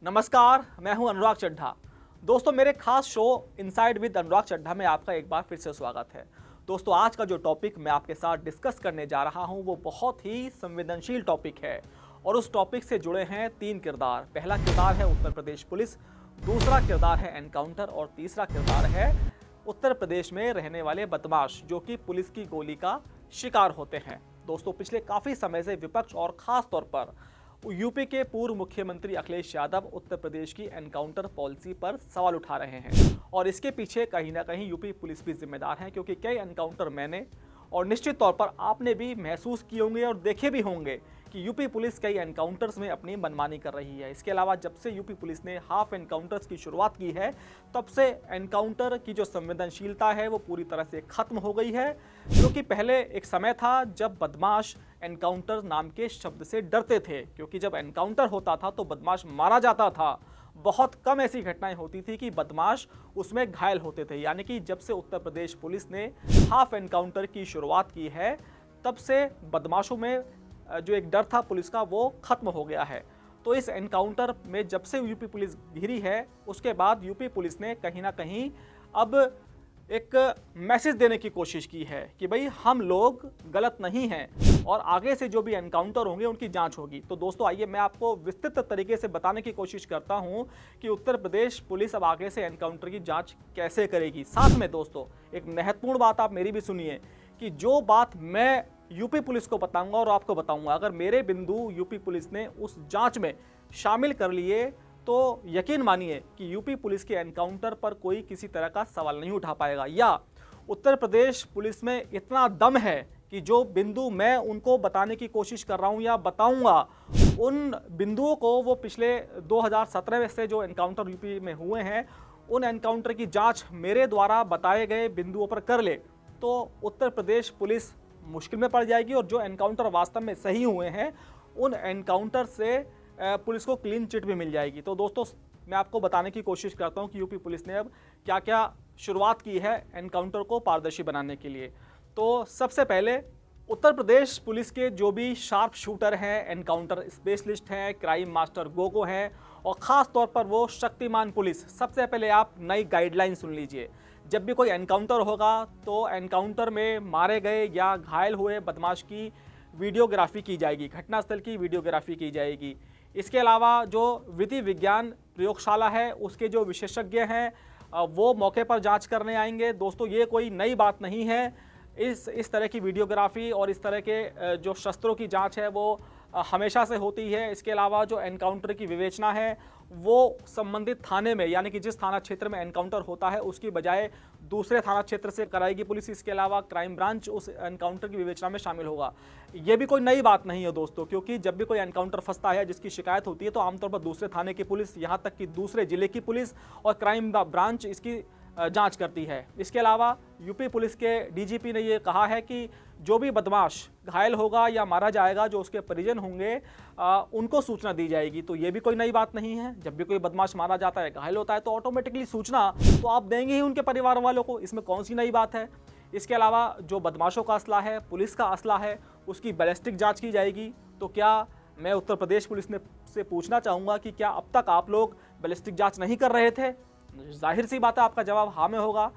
नमस्कार, मैं हूं अनुराग चड्ढा। दोस्तों, मेरे खास शो इनसाइड विद अनुराग चड्ढा में आपका एक बार फिर से स्वागत है। दोस्तों, आज का जो टॉपिक मैं आपके साथ डिस्कस करने जा रहा हूं वो बहुत ही संवेदनशील टॉपिक है और उस टॉपिक से जुड़े हैं 3 किरदार। पहला किरदार है उत्तर प्रदेश पुलिस, दूसरा किरदार है एनकाउंटर और तीसरा किरदार है उत्तर प्रदेश में रहने वाले बदमाश जो कि पुलिस की गोली का शिकार होते हैं। दोस्तों, पिछले काफ़ी समय से विपक्ष और ख़ास तौर पर यूपी के पूर्व मुख्यमंत्री अखिलेश यादव उत्तर प्रदेश की एनकाउंटर पॉलिसी पर सवाल उठा रहे हैं और इसके पीछे कहीं ना कहीं यूपी पुलिस भी जिम्मेदार है, क्योंकि कई एनकाउंटर मैंने और निश्चित तौर पर आपने भी महसूस किए होंगे और देखे भी होंगे कि यूपी पुलिस कई एनकाउंटर्स में अपनी मनमानी कर रही है। इसके अलावा जब से यूपी पुलिस ने हाफ एनकाउंटर्स की शुरुआत की है तब से एनकाउंटर की जो संवेदनशीलता है वो पूरी तरह से खत्म हो गई है, क्योंकि पहले एक समय था जब बदमाश एनकाउंटर नाम के शब्द से डरते थे, क्योंकि जब एनकाउंटर होता था तो बदमाश मारा जाता था। बहुत कम ऐसी घटनाएं होती थी कि बदमाश उसमें घायल होते थे। यानी कि जब से उत्तर प्रदेश पुलिस ने हाफ एनकाउंटर की शुरुआत की है तब से बदमाशों में जो एक डर था पुलिस का वो खत्म हो गया है। तो इस एनकाउंटर में जब से यूपी पुलिस घिरी है उसके बाद यूपी पुलिस ने कहीं ना कहीं अब एक मैसेज देने की कोशिश की है कि भाई हम लोग गलत नहीं हैं और आगे से जो भी एनकाउंटर होंगे उनकी जांच होगी। तो दोस्तों, आइए मैं आपको विस्तृत तरीके से बताने की कोशिश करता हूं कि उत्तर प्रदेश पुलिस अब आगे से एनकाउंटर की जांच कैसे करेगी। साथ में दोस्तों एक महत्वपूर्ण बात आप मेरी भी सुनिए कि जो बात मैं यूपी पुलिस को बताऊंगा और आपको बताऊंगा, अगर मेरे बिंदु यूपी पुलिस ने उस जांच में शामिल कर लिए तो यकीन मानिए कि यूपी पुलिस के एनकाउंटर पर कोई किसी तरह का सवाल नहीं उठा पाएगा, या उत्तर प्रदेश पुलिस में इतना दम है कि जो बिंदु मैं उनको बताने की कोशिश कर रहा हूं या बताऊंगा, उन बिंदुओं को वो पिछले 2017 से जो एनकाउंटर यूपी में हुए हैं उन एनकाउंटर की जांच मेरे द्वारा बताए गए बिंदुओं पर कर ले तो उत्तर प्रदेश पुलिस मुश्किल में पड़ जाएगी और जो एनकाउंटर वास्तव में सही हुए हैं उन एनकाउंटर से पुलिस को क्लीन चिट भी मिल जाएगी। तो दोस्तों, मैं आपको बताने की कोशिश करता हूं कि यूपी पुलिस ने अब क्या क्या शुरुआत की है एनकाउंटर को पारदर्शी बनाने के लिए। तो सबसे पहले उत्तर प्रदेश पुलिस के जो भी शार्प शूटर हैं, एनकाउंटर स्पेशलिस्ट हैं, क्राइम मास्टर गोगो हैं और ख़ास तौर पर वो शक्तिमान पुलिस, सबसे पहले आप नई गाइडलाइन सुन लीजिए। जब भी कोई एनकाउंटर होगा तो एनकाउंटर में मारे गए या घायल हुए बदमाश की वीडियोग्राफी की जाएगी, घटनास्थल की वीडियोग्राफी की जाएगी। इसके अलावा जो विधि विज्ञान प्रयोगशाला है उसके जो विशेषज्ञ हैं वो मौके पर जांच करने आएंगे। दोस्तों, ये कोई नई बात नहीं है। इस तरह की वीडियोग्राफी और इस तरह के जो शस्त्रों की जांच है वो हमेशा से होती है। इसके अलावा जो एनकाउंटर की विवेचना है वो संबंधित थाने में, यानी कि जिस थाना क्षेत्र में एनकाउंटर होता है उसकी बजाय दूसरे थाना क्षेत्र से कराएगी पुलिस। इसके अलावा क्राइम ब्रांच उस एनकाउंटर की विवेचना में शामिल होगा। ये भी कोई नई बात नहीं है दोस्तों, क्योंकि जब भी कोई एनकाउंटर फंसता है जिसकी शिकायत होती है तो आमतौर पर दूसरे थाने की पुलिस, यहाँ तक कि दूसरे जिले की पुलिस और क्राइम ब्रांच इसकी जांच करती है। इसके अलावा यूपी पुलिस के डीजीपी ने ये कहा है कि जो भी बदमाश घायल होगा या मारा जाएगा, जो उसके परिजन होंगे उनको सूचना दी जाएगी। तो ये भी कोई नई बात नहीं है। जब भी कोई बदमाश मारा जाता है, घायल होता है तो ऑटोमेटिकली सूचना तो आप देंगे ही उनके परिवार वालों को, इसमें कौन सी नई बात है। इसके अलावा जो बदमाशों का असला है, पुलिस का असला है, उसकी बैलिस्टिक जाँच की जाएगी। तो क्या मैं उत्तर प्रदेश पुलिस से पूछना चाहूँगा कि क्या अब तक आप लोग बैलिस्टिक जाँच नहीं कर रहे थे? जाहिर सी बात है आपका जवाब हाँ में होगा।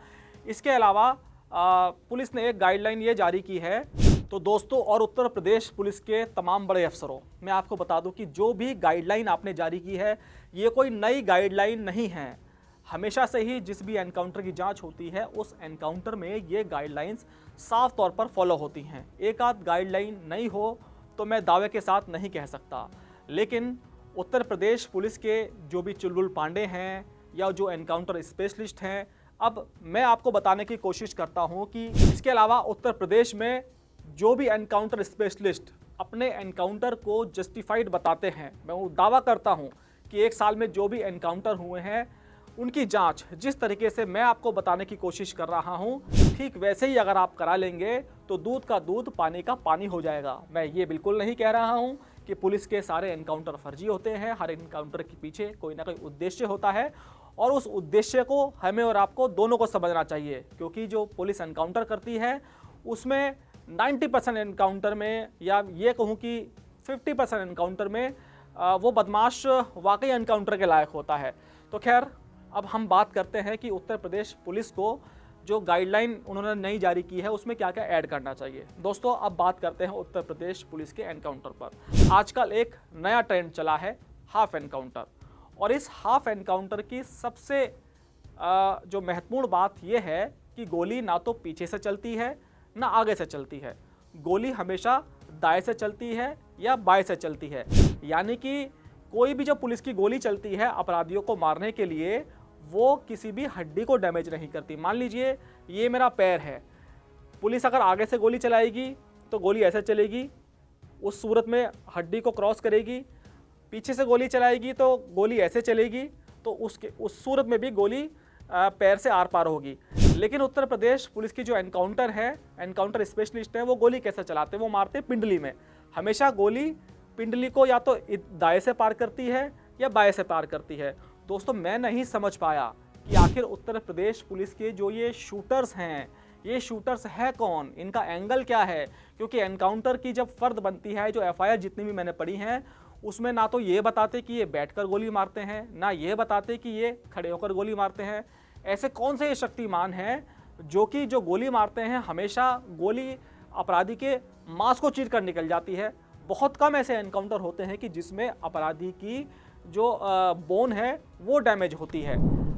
इसके अलावा पुलिस ने एक गाइडलाइन ये जारी की है। तो दोस्तों, और उत्तर प्रदेश पुलिस के तमाम बड़े अफसरों, मैं आपको बता दूं कि जो भी गाइडलाइन आपने जारी की है ये कोई नई गाइडलाइन नहीं है। हमेशा से ही जिस भी एनकाउंटर की जांच होती है उस एनकाउंटर में ये गाइडलाइंस साफ तौर पर फॉलो होती हैं। एक आध गाइडलाइन नहीं हो तो मैं दावे के साथ नहीं कह सकता, लेकिन उत्तर प्रदेश पुलिस के जो भी चुलबुल पांडे हैं या जो एनकाउंटर स्पेशलिस्ट हैं, अब मैं आपको बताने की कोशिश करता हूं कि इसके अलावा उत्तर प्रदेश में जो भी एनकाउंटर स्पेशलिस्ट अपने एनकाउंटर को जस्टिफाइड बताते हैं, मैं वो दावा करता हूं कि एक साल में जो भी एनकाउंटर हुए हैं उनकी जांच जिस तरीके से मैं आपको बताने की कोशिश कर रहा हूं, ठीक वैसे ही अगर आप करा लेंगे तो दूध का दूध पानी का पानी हो जाएगा। मैं ये बिल्कुल नहीं कह रहा हूं कि पुलिस के सारे एनकाउंटर फर्जी होते हैं। हर एनकाउंटर के पीछे कोई ना कोई उद्देश्य होता है और उस उद्देश्य को हमें और आपको दोनों को समझना चाहिए, क्योंकि जो पुलिस एनकाउंटर करती है उसमें 90% एनकाउंटर में, या ये कहूँ कि 50% एनकाउंटर में वो बदमाश वाकई एनकाउंटर के लायक होता है। तो खैर, अब हम बात करते हैं कि उत्तर प्रदेश पुलिस को जो गाइडलाइन उन्होंने नई जारी की है उसमें क्या क्या ऐड करना चाहिए। दोस्तों, अब बात करते हैं उत्तर प्रदेश पुलिस के एनकाउंटर पर। आजकल एक नया ट्रेंड चला है हाफ एनकाउंटर, और इस हाफ एनकाउंटर की सबसे जो महत्वपूर्ण बात यह है कि गोली ना तो पीछे से चलती है ना आगे से चलती है, गोली हमेशा दाएं से चलती है या बाएं से चलती है। यानी कि कोई भी जो पुलिस की गोली चलती है अपराधियों को मारने के लिए, वो किसी भी हड्डी को डैमेज नहीं करती। मान लीजिए ये मेरा पैर है, पुलिस अगर आगे से गोली चलाएगी तो गोली ऐसे चलेगी, उस सूरत में हड्डी को क्रॉस करेगी। पीछे से गोली चलाएगी तो गोली ऐसे चलेगी, तो उस सूरत में भी गोली पैर से आर पार होगी। लेकिन उत्तर प्रदेश पुलिस की जो एनकाउंटर है, एनकाउंटर स्पेशलिस्ट है, वो गोली कैसे चलाते हैं? वो मारते हैं पिंडली में। हमेशा गोली पिंडली को या तो दाएं से पार करती है या बाएं से पार करती है। दोस्तों, मैं नहीं समझ पाया कि आखिर उत्तर प्रदेश पुलिस के जो ये शूटर्स हैं, ये शूटर्स है कौन, इनका एंगल क्या है? क्योंकि एनकाउंटर की जब फर्द बनती है, जो एफआईआर जितनी भी मैंने पढ़ी हैं, उसमें ना तो ये बताते कि ये बैठकर गोली मारते हैं, ना ये बताते कि ये खड़े होकर गोली मारते हैं। ऐसे कौन से ये शक्तिमान हैं जो गोली मारते हैं हमेशा गोली अपराधी के मांस को चीर कर निकल जाती है? बहुत कम ऐसे एनकाउंटर होते हैं कि जिसमें अपराधी की जो बोन है वो डैमेज होती है।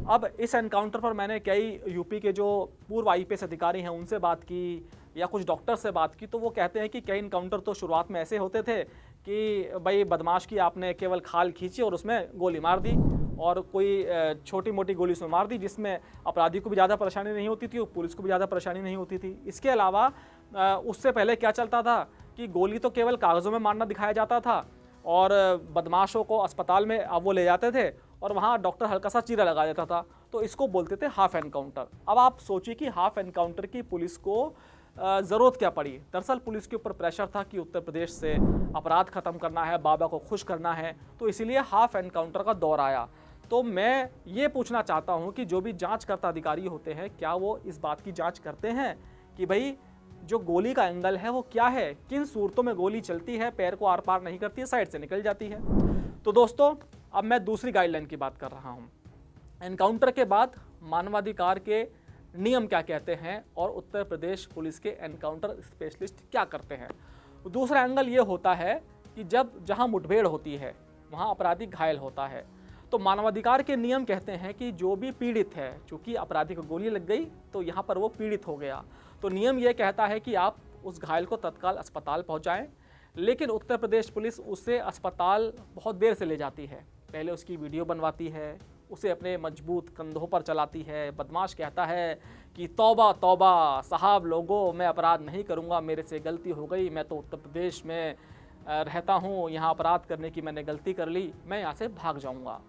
अब इस एनकाउंटर पर मैंने कई यूपी के जो पूर्व आईपीएस अधिकारी हैं उनसे बात की, या कुछ डॉक्टर से बात की, तो वो कहते हैं कि कई एनकाउंटर तो शुरुआत में ऐसे होते थे कि भाई बदमाश की आपने केवल खाल खींची और उसमें गोली मार दी, और कोई छोटी मोटी गोली उसमें मार दी, जिसमें अपराधी को भी ज़्यादा परेशानी नहीं होती थी और पुलिस को भी ज़्यादा परेशानी नहीं होती थी। इसके अलावा उससे पहले क्या चलता था कि गोली तो केवल कागज़ों में मारना दिखाया जाता था, और बदमाशों को अस्पताल में अब वो ले जाते थे और वहाँ डॉक्टर हल्का सा चीरा लगा देता था, तो इसको बोलते थे हाफ एनकाउंटर। अब आप सोचिए कि हाफ एनकाउंटर की पुलिस को ज़रूरत क्या पड़ी? दरअसल पुलिस के ऊपर प्रेशर था कि उत्तर प्रदेश से अपराध खत्म करना है, बाबा को खुश करना है, तो इसीलिए हाफ एनकाउंटर का दौर आया। तो मैं ये पूछना चाहता हूँ कि जो भी जांचकर्ता अधिकारी होते हैं, क्या वो इस बात की जांच करते हैं कि भाई जो गोली का एंगल है वो क्या है, किन सूरतों में गोली चलती है, पैर को आर पार नहीं करती है, साइड से निकल जाती है। तो दोस्तों, अब मैं दूसरी गाइडलाइन की बात कर रहा हूँ। एनकाउंटर के बाद मानवाधिकार के नियम क्या कहते हैं और उत्तर प्रदेश पुलिस के एनकाउंटर स्पेशलिस्ट क्या करते हैं। दूसरा एंगल ये होता है कि जहाँ मुठभेड़ होती है वहाँ अपराधी घायल होता है, तो मानवाधिकार के नियम कहते हैं कि जो भी पीड़ित है, चूंकि अपराधी को गोली लग गई तो यहाँ पर वो पीड़ित हो गया, तो नियम ये कहता है कि आप उस घायल को तत्काल अस्पताल पहुँचाएं। लेकिन उत्तर प्रदेश पुलिस उसे अस्पताल बहुत देर से ले जाती है, पहले उसकी वीडियो बनवाती है, उसे अपने मजबूत कंधों पर चलाती है। बदमाश कहता है कि तौबा तौबा साहब लोगों, मैं अपराध नहीं करूँगा, मेरे से गलती हो गई, मैं तो उत्तर प्रदेश में रहता हूँ, यहाँ अपराध करने की मैंने गलती कर ली, मैं यहाँ से भाग जाऊँगा।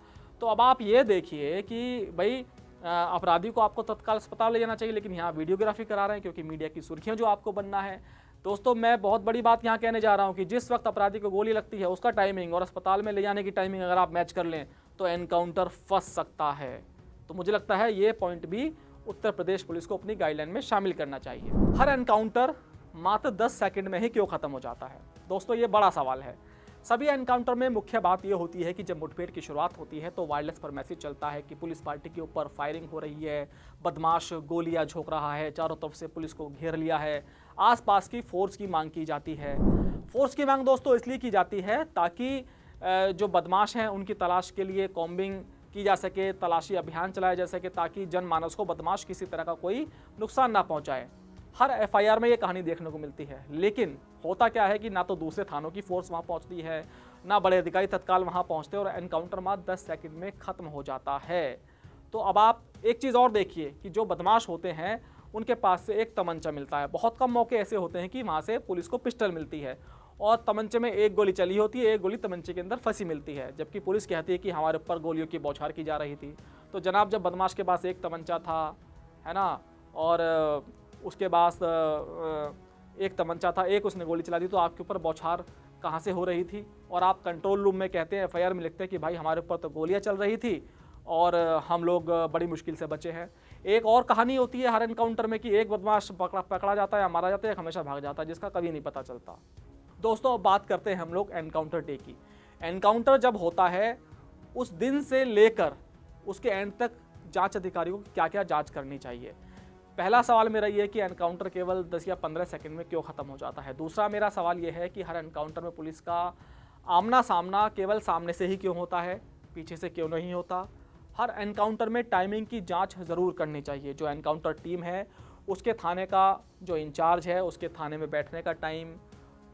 तो अब आप ये देखिए कि भाई अपराधी को आपको तत्काल अस्पताल ले जाना चाहिए, लेकिन यहाँ वीडियोग्राफी करा रहे हैं क्योंकि मीडिया की सुर्खियाँ जो आपको बनना है। दोस्तों, मैं बहुत बड़ी बात यहाँ कहने जा रहा हूँ कि जिस वक्त अपराधी को गोली लगती है उसका टाइमिंग और अस्पताल में ले जाने की टाइमिंग अगर आप मैच कर लें तो एनकाउंटर फंस सकता है। तो मुझे लगता है ये पॉइंट भी उत्तर प्रदेश पुलिस को अपनी गाइडलाइन में शामिल करना चाहिए। हर एनकाउंटर मात्र 10 सेकंड में ही क्यों खत्म हो जाता है? दोस्तों, ये बड़ा सवाल है। सभी एनकाउंटर में मुख्य बात यह होती है कि जब मुठभेड़ की शुरुआत होती है तो वायरलेस पर मैसेज चलता है कि पुलिस पार्टी के ऊपर फायरिंग हो रही है, बदमाश गोलियां झोंक रहा है, चारों तरफ से पुलिस को घेर लिया है, आसपास की फोर्स की मांग की जाती है। फोर्स की मांग दोस्तों इसलिए की जाती है ताकि जो बदमाश हैं उनकी तलाश के लिए कॉम्बिंग की जा सके, तलाशी अभियान चलाया जा सके, ताकि जनमानस को बदमाश किसी तरह का कोई नुकसान ना पहुंचाए। हर एफआईआर में ये कहानी देखने को मिलती है, लेकिन होता क्या है कि ना तो दूसरे थानों की फोर्स वहाँ पहुँचती है, ना बड़े अधिकारी तत्काल वहाँ पहुँचते और एनकाउंटर मात्र 10 सेकंड में ख़त्म हो जाता है। तो अब आप एक चीज़ और देखिए कि जो बदमाश होते हैं उनके पास से एक तमंचा मिलता है। बहुत कम मौके ऐसे होते हैं कि वहाँ से पुलिस को पिस्टल मिलती है और तमंचे में एक गोली चली होती है, एक गोली तमंचे के अंदर फंसी मिलती है, जबकि पुलिस कहती है कि हमारे ऊपर गोलियों की बौछार की जा रही थी। तो जनाब, जब बदमाश के पास एक तमंचा था, है ना, और उसके पास एक तमंचा था, एक उसने गोली चला दी, तो आपके ऊपर बौछार कहाँ से हो रही थी? और आप कंट्रोल रूम में कहते हैं, एफआईआर में लिखते हैं कि भाई हमारे ऊपर तो गोलियाँ चल रही थी और हम लोग बड़ी मुश्किल से बचे हैं। एक और कहानी होती है हर एनकाउंटर में कि एक बदमाश पकड़ा जाता है या मारा जाता है, एक हमेशा भाग जाता है, जिसका कभी नहीं पता चलता। दोस्तों, अब बात करते हैं हम लोग एनकाउंटर डे की। एनकाउंटर जब होता है उस दिन से लेकर उसके एंड तक जांच अधिकारियों को क्या क्या जांच करनी चाहिए। पहला सवाल मेरा ये है कि एनकाउंटर केवल 10 या 15 सेकंड में क्यों ख़त्म हो जाता है। दूसरा मेरा सवाल ये है कि हर एनकाउंटर में पुलिस का आमना सामना केवल सामने से ही क्यों होता है, पीछे से क्यों नहीं होता। हर एनकाउंटर में टाइमिंग की जांच ज़रूर करनी चाहिए। जो एनकाउंटर टीम है उसके थाने का जो इंचार्ज है उसके थाने में बैठने का टाइम,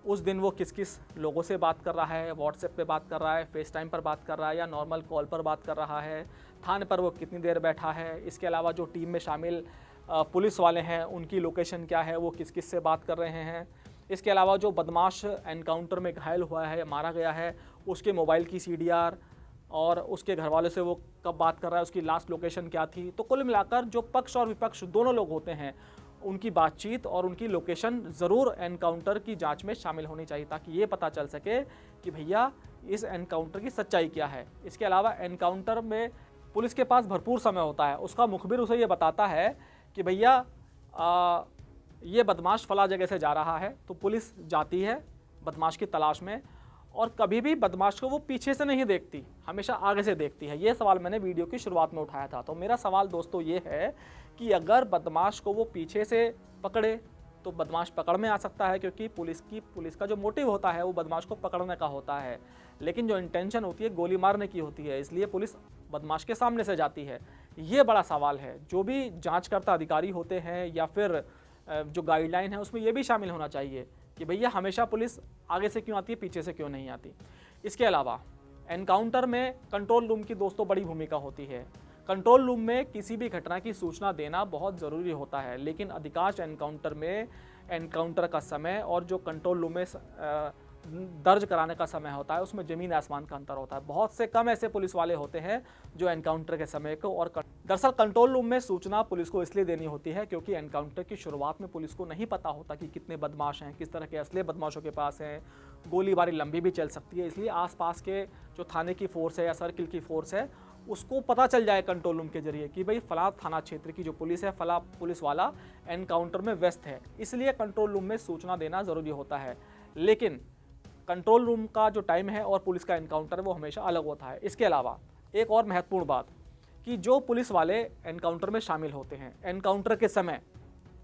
उस दिन वो किस किस लोगों से बात कर रहा है, व्हाट्सएप पे बात कर रहा है, फेस टाइम पर बात कर रहा है या नॉर्मल कॉल पर बात कर रहा है, थाने पर वो कितनी देर बैठा है। इसके अलावा जो टीम में शामिल पुलिस वाले हैं उनकी लोकेशन क्या है, वो किस किस से बात कर रहे हैं। इसके अलावा जो बदमाश एनकाउंटर में घायल हुआ है, मारा गया है, उसके मोबाइल की CDR और उसके घर वालों से वो कब बात कर रहा है, उसकी लास्ट लोकेशन क्या थी। तो कुल मिलाकर जो पक्ष और विपक्ष दोनों लोग होते हैं उनकी बातचीत और उनकी लोकेशन ज़रूर एनकाउंटर की जांच में शामिल होनी चाहिए, ताकि ये पता चल सके कि भैया इस एनकाउंटर की सच्चाई क्या है। इसके अलावा एनकाउंटर में पुलिस के पास भरपूर समय होता है, उसका मुखबिर उसे ये बताता है कि भैया ये बदमाश फला जगह से जा रहा है, तो पुलिस जाती है बदमाश की तलाश में और कभी भी बदमाश को वो पीछे से नहीं देखती, हमेशा आगे से देखती है। ये सवाल मैंने वीडियो की शुरुआत में उठाया था। तो मेरा सवाल दोस्तों ये है कि अगर बदमाश को वो पीछे से पकड़े तो बदमाश पकड़ में आ सकता है, क्योंकि पुलिस का जो मोटिव होता है वो बदमाश को पकड़ने का होता है, लेकिन जो इंटेंशन होती है गोली मारने की होती है, इसलिए पुलिस बदमाश के सामने से जाती है। ये बड़ा सवाल है। जो भी जांचकर्ता अधिकारी होते हैं या फिर जो गाइडलाइन है उसमें ये भी शामिल होना चाहिए कि भैया हमेशा पुलिस आगे से क्यों आती है, पीछे से क्यों नहीं आती। इसके अलावा एनकाउंटर में कंट्रोल रूम की दोस्तों बड़ी भूमिका होती है। कंट्रोल रूम में किसी भी घटना की सूचना देना बहुत ज़रूरी होता है, लेकिन अधिकांश एनकाउंटर में एनकाउंटर का समय और जो कंट्रोल रूम में दर्ज कराने का समय होता है उसमें ज़मीन आसमान का अंतर होता है। बहुत से कम ऐसे पुलिस वाले होते हैं जो एनकाउंटर के समय को और दरअसल कंट्रोल रूम में सूचना पुलिस को इसलिए देनी होती है क्योंकि एनकाउंटर की शुरुआत में पुलिस को नहीं पता होता कि कितने बदमाश हैं, किस तरह के असले बदमाशों के पास हैं, गोलीबारी लंबी भी चल सकती है। इसलिए आसपास के जो थाने की फोर्स है या सर्किल की फोर्स है उसको पता चल जाए कंट्रोल रूम के जरिए कि भाई फला थाना क्षेत्र की जो पुलिस है, फला पुलिस वाला एनकाउंटर में व्यस्त है, इसलिए कंट्रोल रूम में सूचना देना ज़रूरी होता है। लेकिन कंट्रोल रूम का जो टाइम है और पुलिस का एनकाउंटर वो हमेशा अलग होता है। इसके अलावा एक और महत्वपूर्ण बात कि जो पुलिस वाले एनकाउंटर में शामिल होते हैं एनकाउंटर के समय,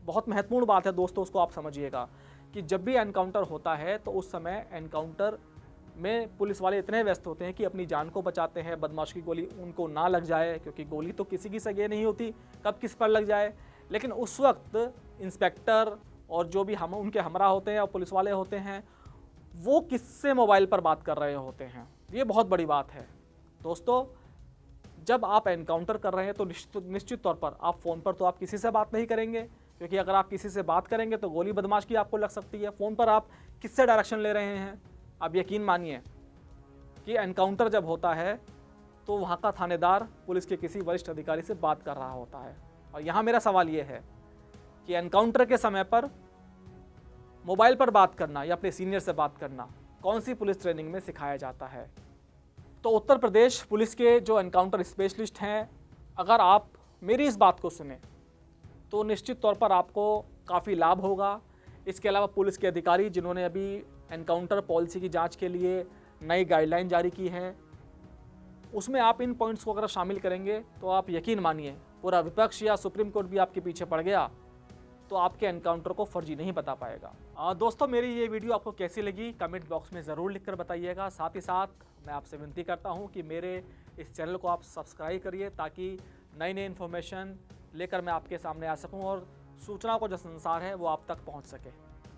बहुत महत्वपूर्ण बात है दोस्तों, उसको आप समझिएगा कि जब भी एनकाउंटर होता है तो उस समय एनकाउंटर में पुलिस वाले इतने व्यस्त होते हैं कि अपनी जान को बचाते हैं, बदमाश की गोली उनको ना लग जाए, क्योंकि गोली तो किसी की सगे नहीं होती कब किस पर लग जाए। लेकिन उस वक्त इंस्पेक्टर और जो भी हम उनके हमरा होते हैं और पुलिस वाले होते हैं वो किससे मोबाइल पर बात कर रहे होते हैं, ये बहुत बड़ी बात है दोस्तों। जब आप एनकाउंटर कर रहे हैं तो निश्चित तौर पर आप फ़ोन पर तो आप किसी से बात नहीं करेंगे, क्योंकि अगर आप किसी से बात करेंगे तो गोली बदमाश की आपको लग सकती है। फ़ोन पर आप किससे डायरेक्शन ले रहे हैं? आप यकीन मानिए कि एनकाउंटर जब होता है तो वहाँ का थानेदार पुलिस के किसी वरिष्ठ अधिकारी से बात कर रहा होता है। और यहाँ मेरा सवाल ये है कि एनकाउंटर के समय पर मोबाइल पर बात करना या अपने सीनियर से बात करना कौन सी पुलिस ट्रेनिंग में सिखाया जाता है? तो उत्तर प्रदेश पुलिस के जो एनकाउंटर स्पेशलिस्ट हैं, अगर आप मेरी इस बात को सुने तो निश्चित तौर पर आपको काफ़ी लाभ होगा। इसके अलावा पुलिस के अधिकारी जिन्होंने अभी एनकाउंटर पॉलिसी की जांच के लिए नई गाइडलाइन जारी की है, उसमें आप इन पॉइंट्स को अगर शामिल करेंगे तो आप यकीन मानिए पूरा विपक्ष या सुप्रीम कोर्ट भी आपके पीछे पड़ गया तो आपके एनकाउंटर को फर्जी नहीं बता पाएगा। दोस्तों मेरी ये वीडियो आपको कैसी लगी कमेंट बॉक्स में ज़रूर लिखकर बताइएगा। साथ ही साथ मैं आपसे विनती करता हूँ कि मेरे इस चैनल को आप सब्सक्राइब करिए ताकि नई नई इन्फॉर्मेशन लेकर मैं आपके सामने आ सकूँ और सूचनाओं का जो संसार है वो आप तक पहुँच सके।